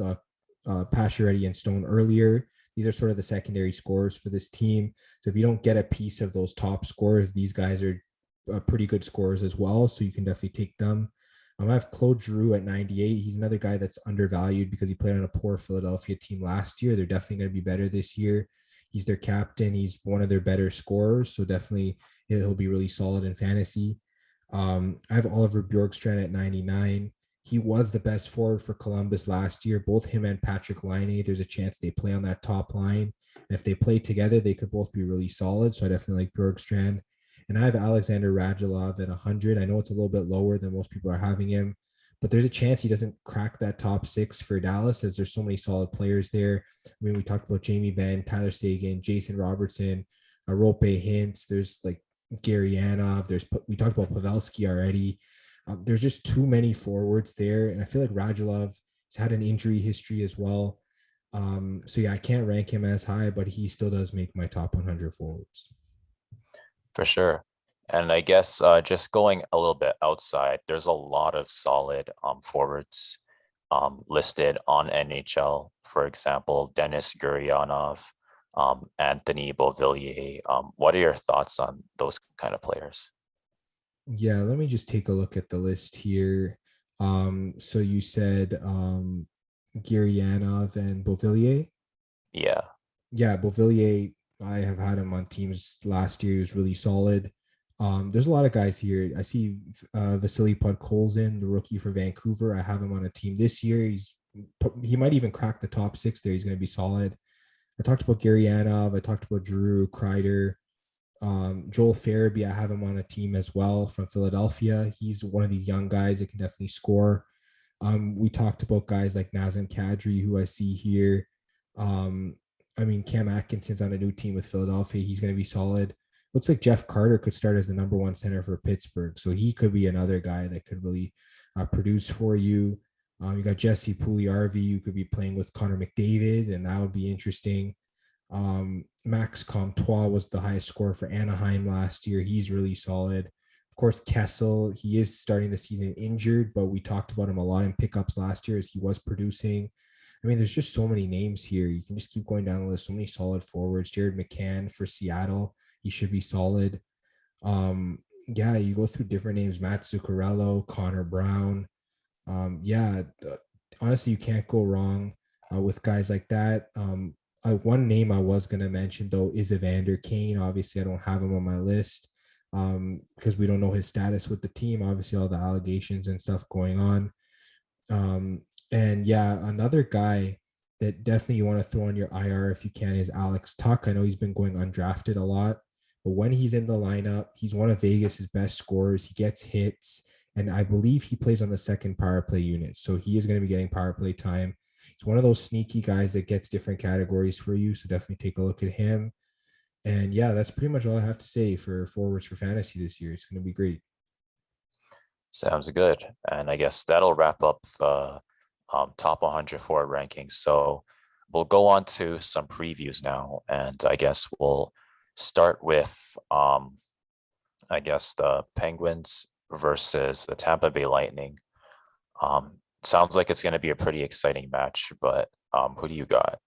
Pacioretty and Stone earlier. These are sort of the secondary scorers for this team. So if you don't get a piece of those top scorers, these guys are pretty good scorers as well. So you can definitely take them. I have Claude Giroux at 98. He's another guy that's undervalued because he played on a poor Philadelphia team last year. They're definitely going to be better this year. He's their captain. He's one of their better scorers. So definitely he'll be really solid in fantasy. I have Oliver Bjorkstrand at 99. He was the best forward for Columbus last year. Both him and Patrick Laine, there's a chance they play on that top line. And if they play together, they could both be really solid. So I definitely like Bjorkstrand. And I have Alexander Radulov at 100. I know it's a little bit lower than most people are having him, but there's a chance he doesn't crack that top six for Dallas as there's so many solid players there. I mean, we talked about Jamie Benn, Tyler Seguin, Jason Robertson, Rope Hintz. There's like Gary Anov. We talked about Pavelski already. There's just too many forwards there. And I feel like Radulov has had an injury history as well. So yeah, I can't rank him as high, but he still does make my top 100 forwards. For sure. And I guess just going a little bit outside, there's a lot of solid forwards listed on NHL. For example, Denis Gurianov, Anthony Beauvillier. What are your thoughts on those kind of players? Yeah, let me just take a look at the list here. So you said Gurianov and Beauvillier? Yeah. Yeah, Beauvillier, I have had him on teams last year. He was really solid. There's a lot of guys here. I see Vasily Podkolzin, the rookie for Vancouver. I have him on a team this year. He might even crack the top six there. He's going to be solid. I talked about Gurianov. I talked about Drew Kreider. Joel Farabee, I have him on a team as well from Philadelphia. He's one of these young guys that can definitely score. We talked about guys like Nazem Kadri, who I see here. I mean, Cam Atkinson's on a new team with Philadelphia. He's going to be solid. looks like Jeff Carter could start as the number one center for Pittsburgh. So he could be another guy that could really produce for you. You got Jesse Puljujarvi. You could be playing with Connor McDavid, and that would be interesting. Max Comtois was the highest scorer for Anaheim last year. He's really solid. Of course, Kessel, he is starting the season injured, but we talked about him a lot in pickups last year as he was producing. I mean, there's just so many names here. You can just keep going down the list. So many solid forwards. Jared McCann for Seattle, he should be solid. Yeah, you go through different names: Matt Zuccarello, Connor Brown. Yeah, honestly, you can't go wrong with guys like that. One name I was going to mention, though, is Evander Kane. Obviously, I don't have him on my list because we don't know his status with the team. Obviously, all the allegations and stuff going on. And yeah, another guy that definitely you want to throw on your IR if you can is Alex Tuck. I know he's been going undrafted a lot, but when he's in the lineup, he's one of Vegas's best scorers. He gets hits, and I believe he plays on the second power play unit. So he is going to be getting power play time. He's one of those sneaky guys that gets different categories for you. So definitely take a look at him. And yeah, that's pretty much all I have to say for forwards for fantasy this year. It's going to be great. Sounds good. And I guess that'll wrap up the top 100 forward rankings. So we'll go on to some previews now. And I guess we'll start with, I guess, the Penguins versus the Tampa Bay Lightning. Sounds like it's going to be a pretty exciting match, but who do you got?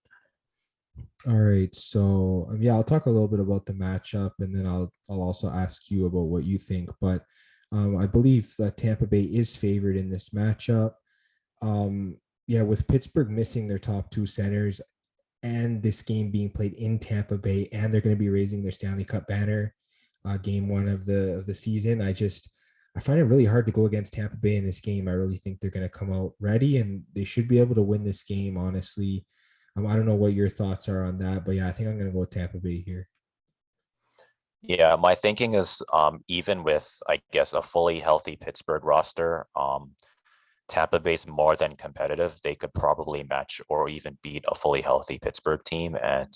All right. So yeah, I'll talk a little bit about the matchup, and then I'll also ask you about what you think. But I believe Tampa Bay is favored in this matchup. Yeah, with Pittsburgh missing their top two centers, and this game being played in Tampa Bay, and they're going to be raising their Stanley Cup banner, game one of the season. I find it really hard to go against Tampa Bay in this game. I really think they're going to come out ready, and they should be able to win this game. Honestly, I don't know what your thoughts are on that, but yeah, I think I'm going to go with Tampa Bay here. Yeah, my thinking is even with, I guess, a fully healthy Pittsburgh roster, Tampa Bay's more than competitive. They could probably match or even beat a fully healthy Pittsburgh team. And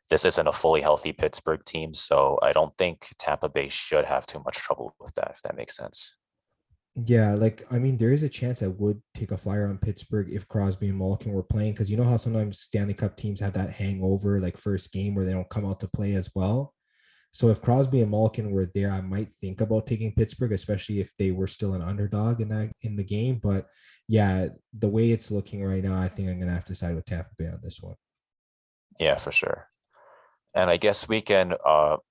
this isn't a fully healthy Pittsburgh team. So I don't think Tampa Bay should have too much trouble with that, if that makes sense. Yeah, like I mean, there is a chance I would take a flyer on Pittsburgh if Crosby and Malkin were playing, because you know how sometimes Stanley Cup teams have that hangover, like first game where they don't come out to play as well. So if Crosby and Malkin were there, I might think about taking Pittsburgh, especially if they were still an underdog in the game. But yeah, the way it's looking right now, I think I'm gonna have to side with Tampa Bay on this one. Yeah, for sure. And I guess we can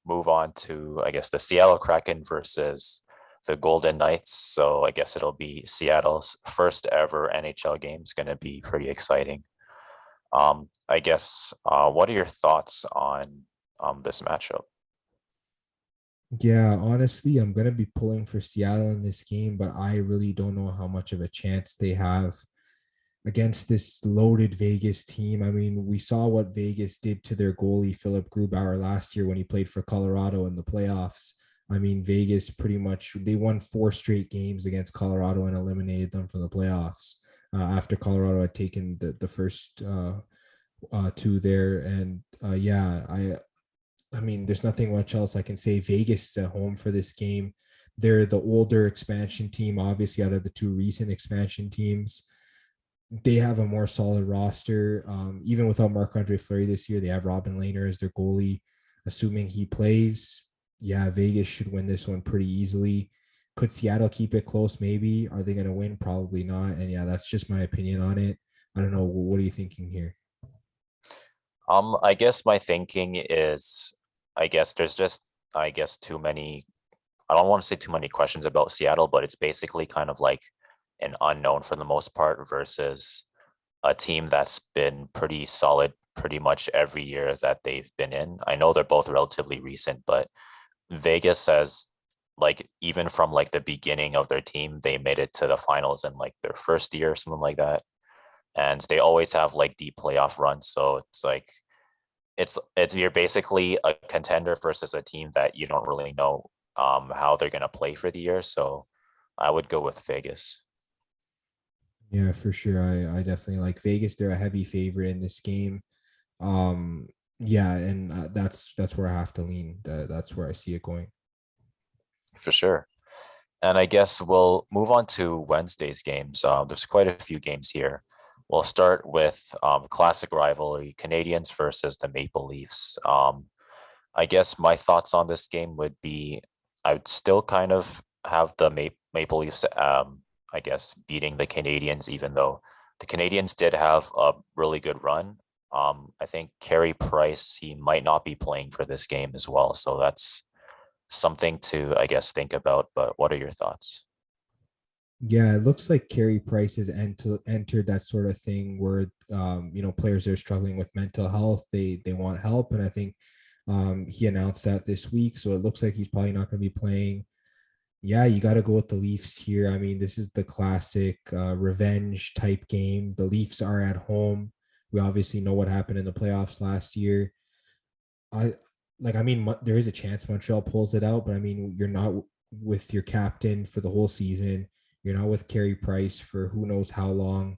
move on to, I guess, the Seattle Kraken versus the Golden Knights. So I guess it'll be Seattle's first ever NHL game. It's going to be pretty exciting. I guess, what are your thoughts on this matchup? Yeah, honestly, I'm gonna be pulling for Seattle in this game, but I really don't know how much of a chance they have against this loaded Vegas team. I mean, we saw what Vegas did to their goalie, Philip Grubauer, last year when he played for Colorado in the playoffs. I mean, Vegas pretty much they won 4 straight games against Colorado and eliminated them from the playoffs after Colorado had taken the first two there. And yeah, I mean, there's nothing much else I can say. Vegas is at home for this game. They're the older expansion team, obviously, out of the two recent expansion teams. They have a more solid roster. Even without Marc-Andre Fleury this year, they have Robin Lehner as their goalie. Assuming he plays, yeah, Vegas should win this one pretty easily. Could Seattle keep it close? Maybe. Are they going to win? Probably not. And yeah, that's just my opinion on it. I don't know. What are you thinking here? I guess my thinking is, I guess there's just, I guess, too many. I don't want to say too many questions about Seattle, but it's basically kind of like an unknown for the most part versus a team that's been pretty solid pretty much every year that they've been in. I know they're both relatively recent, but Vegas has, like, even from like the beginning of their team, they made it to the finals in like their first year or something like that. And they always have like deep playoff runs. So it's like it's you're basically a contender versus a team that you don't really know how they're gonna play for the year. So I would go with Vegas. Yeah, for sure. I definitely like Vegas. They're a heavy favorite in this game. Um, Yeah, and that's where I have to lean. That's where I see it going. For sure. And I guess we'll move on to Wednesday's games. There's quite a few games here. We'll start with classic rivalry, Canadians versus the Maple Leafs. I guess my thoughts on this game would be I would still kind of have the Maple Leafs, I guess, beating the Canadians, even though the Canadians did have a really good run. I think Carey Price, he might not be playing for this game as well. So that's something to, I guess, think about. But what are your thoughts? Yeah, it looks like Carey Price has entered that sort of thing where players are struggling with mental health. They want help, and I think he announced that this week. So it looks like he's probably not going to be playing. Yeah, you got to go with the Leafs here. I mean, this is the classic revenge type game. The Leafs are at home. We obviously know what happened in the playoffs last year. I there is a chance Montreal pulls it out, but I mean, you're not with your captain for the whole season. You're not with Carey Price for who knows how long.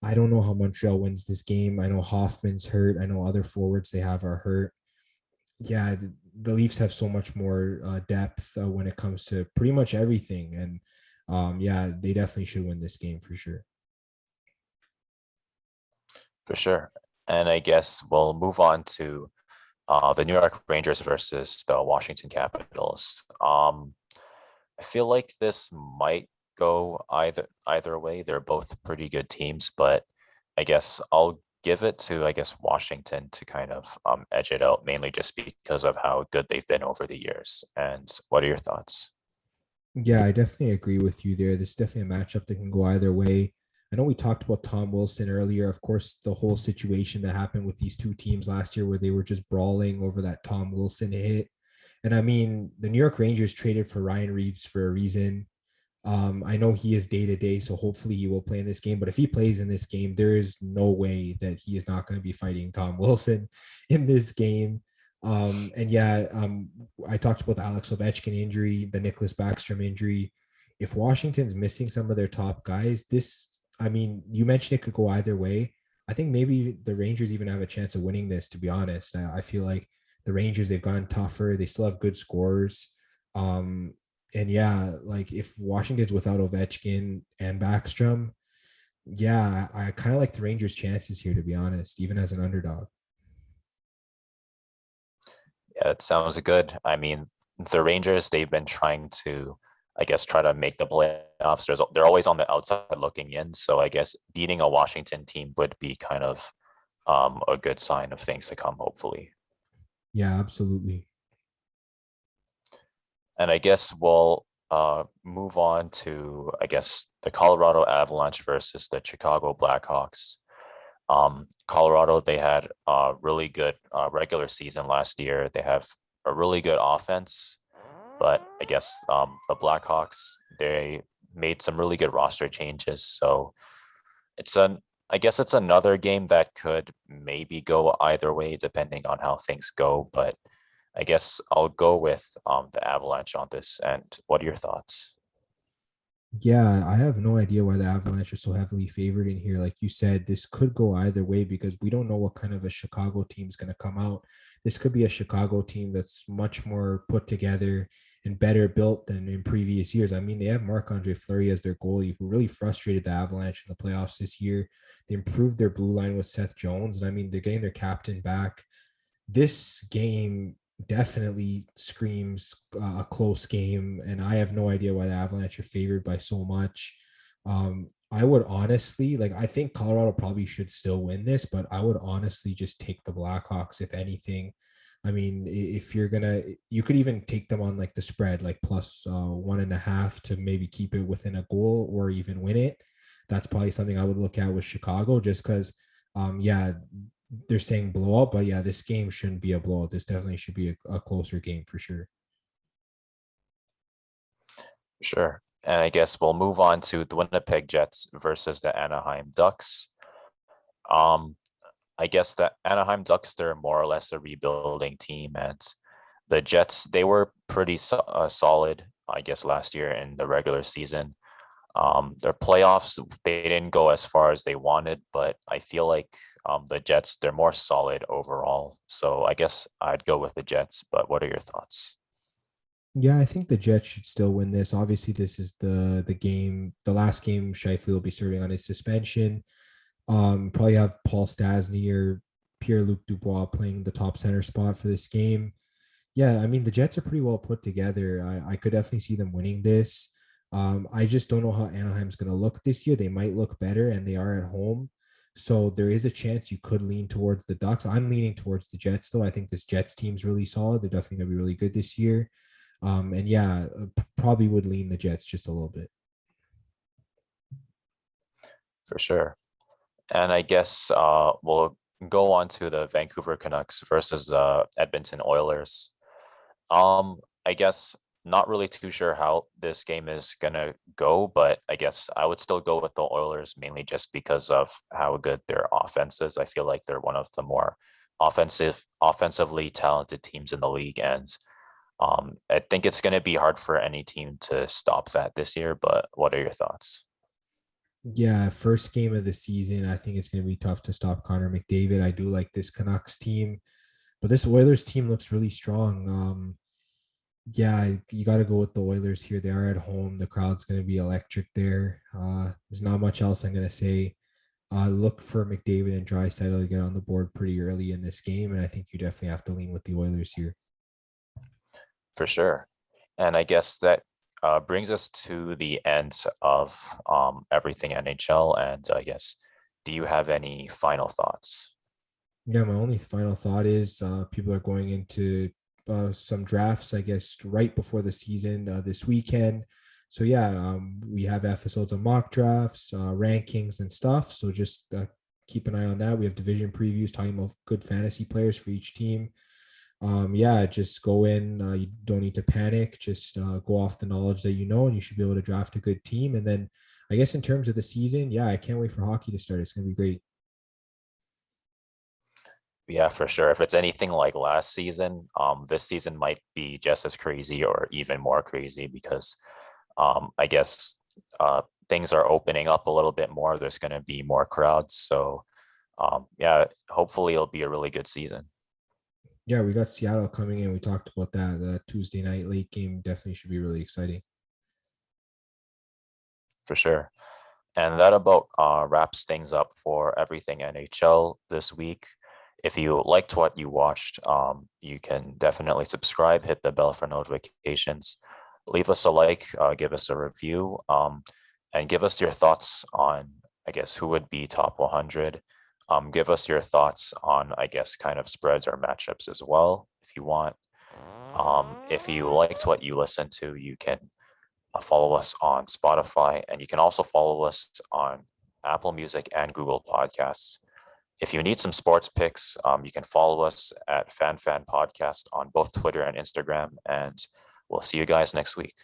I don't know how Montreal wins this game. I know Hoffman's hurt. I know other forwards they have are hurt. Yeah, the Leafs have so much more depth when it comes to pretty much everything, and yeah, they definitely should win this game for sure. For sure. And I guess we'll move on to the New York Rangers versus the Washington Capitals. I feel like this might go either way. They're both pretty good teams, but I guess I'll give it to Washington to kind of edge it out, mainly just because of how good they've been over the years. And what are your thoughts? Yeah, I definitely agree with you there. This is definitely a matchup that can go either way. I know we talked about Tom Wilson earlier. Of course, the whole situation that happened with these two teams last year where they were just brawling over that Tom Wilson hit. And I mean, the New York Rangers traded for Ryan Reeves for a reason. I know he is day to day, so hopefully he will play in this game. But if he plays in this game, there is no way that he is not going to be fighting Tom Wilson in this game. And yeah, I talked about the Alex Ovechkin injury, the Nicholas Backstrom injury. If Washington's missing some of their top guys, I mean, you mentioned it could go either way. I think maybe the Rangers even have a chance of winning this, to be honest. I feel like the Rangers, they've gotten tougher. They still have good scores. Um, and yeah, like if Washington's without Ovechkin and Backstrom, yeah, I kind of like the Rangers' chances here, to be honest, even as an underdog. Yeah, it sounds good. I mean, the Rangers, they've been trying to, I guess, try to make the playoffs. They're always on the outside looking in. So I guess beating a Washington team would be kind of a good sign of things to come, hopefully. Yeah, absolutely. And I guess we'll move on to, I guess, the Colorado Avalanche versus the Chicago Blackhawks. Colorado, they had a really good regular season last year. They have a really good offense, but I guess the Blackhawks, they made some really good roster changes. So it's I guess it's another game that could maybe go either way depending on how things go. But I guess I'll go with the Avalanche on this. And what are your thoughts? Yeah, I have no idea why the Avalanche are so heavily favored in here. Like you said, this could go either way because we don't know what kind of a Chicago team is going to come out. This could be a Chicago team that's much more put together and better built than in previous years. I mean, they have Marc-Andre Fleury as their goalie, who really frustrated the Avalanche in the playoffs this year. They improved their blue line with Seth Jones, and I mean, they're getting their captain back. This game definitely screams a close game, and I have no idea why the Avalanche are favored by so much. I would honestly like. I think Colorado probably should still win this, but I would honestly just take the Blackhawks if anything. I mean, if you're gonna, you could even take them on like the spread, like plus 1.5 to maybe keep it within a goal or even win it. That's probably something I would look at with Chicago, just because yeah, they're saying blowout, but yeah, this game shouldn't be a blowout. This definitely should be a closer game for sure. Sure. And I guess we'll move on to the Winnipeg Jets versus the Anaheim Ducks. Um, I guess the Anaheim Ducks, they're more or less a rebuilding team, and the Jets, they were pretty solid, I guess, last year in the regular season. Their playoffs, they didn't go as far as they wanted, but I feel like the Jets, they're more solid overall. So I guess I'd go with the Jets, but what are your thoughts? Yeah, I think the Jets should still win this. Obviously, this is the game, the last game Shifley will be serving on his suspension. Probably have Paul Stasny or Pierre-Luc Dubois playing the top center spot for this game. Yeah, I mean the Jets are pretty well put together. I could definitely see them winning this. I just don't know how Anaheim's going to look this year. They might look better, and they are at home, so there is a chance you could lean towards the Ducks. I'm leaning towards the Jets, though. I think this Jets team's really solid. They're definitely going to be really good this year. And yeah, probably would lean the Jets just a little bit. For sure. And I guess we'll go on to the Vancouver Canucks versus the Edmonton Oilers. I guess not really too sure how this game is gonna go, but I guess I would still go with the Oilers mainly just because of how good their offense is. I feel like they're one of the more offensively talented teams in the league, and I think it's gonna be hard for any team to stop that this year. But what are your thoughts? Yeah, first game of the season. I think it's going to be tough to stop Connor McDavid. I do like this Canucks team, but this Oilers team looks really strong. Yeah, you got to go with the Oilers here. They are at home. The crowd's going to be electric there. There's not much else I'm going to say. Look for McDavid and Draisaitl to get on the board pretty early in this game, and I think you definitely have to lean with the Oilers here. For sure. And I guess that brings us to the end of everything NHL. And I guess, do you have any final thoughts? Yeah, my only final thought is people are going into some drafts, I guess, right before the season this weekend. So yeah, we have episodes of mock drafts, rankings, and stuff. So just keep an eye on that. We have division previews talking about good fantasy players for each team. Yeah, just go in. You don't need to panic. Just go off the knowledge that you know, and you should be able to draft a good team. And then, I guess in terms of the season, yeah, I can't wait for hockey to start. It's going to be great. Yeah, for sure. If it's anything like last season, this season might be just as crazy or even more crazy because I guess things are opening up a little bit more. There's going to be more crowds. So yeah, hopefully it'll be a really good season. Yeah, we got Seattle coming in. We talked about that. The Tuesday night late game definitely should be really exciting. For sure. And that about wraps things up for everything NHL this week. If you liked what you watched, you can definitely subscribe, hit the bell for notifications, leave us a like, give us a review, and give us your thoughts on, I guess, who would be top 100. Give us your thoughts on, I guess, kind of spreads or matchups as well, if you want. If you liked what you listened to, you can follow us on Spotify, and you can also follow us on Apple Music and Google Podcasts. If you need some sports picks, you can follow us at FanFan Podcast on both Twitter and Instagram, and we'll see you guys next week.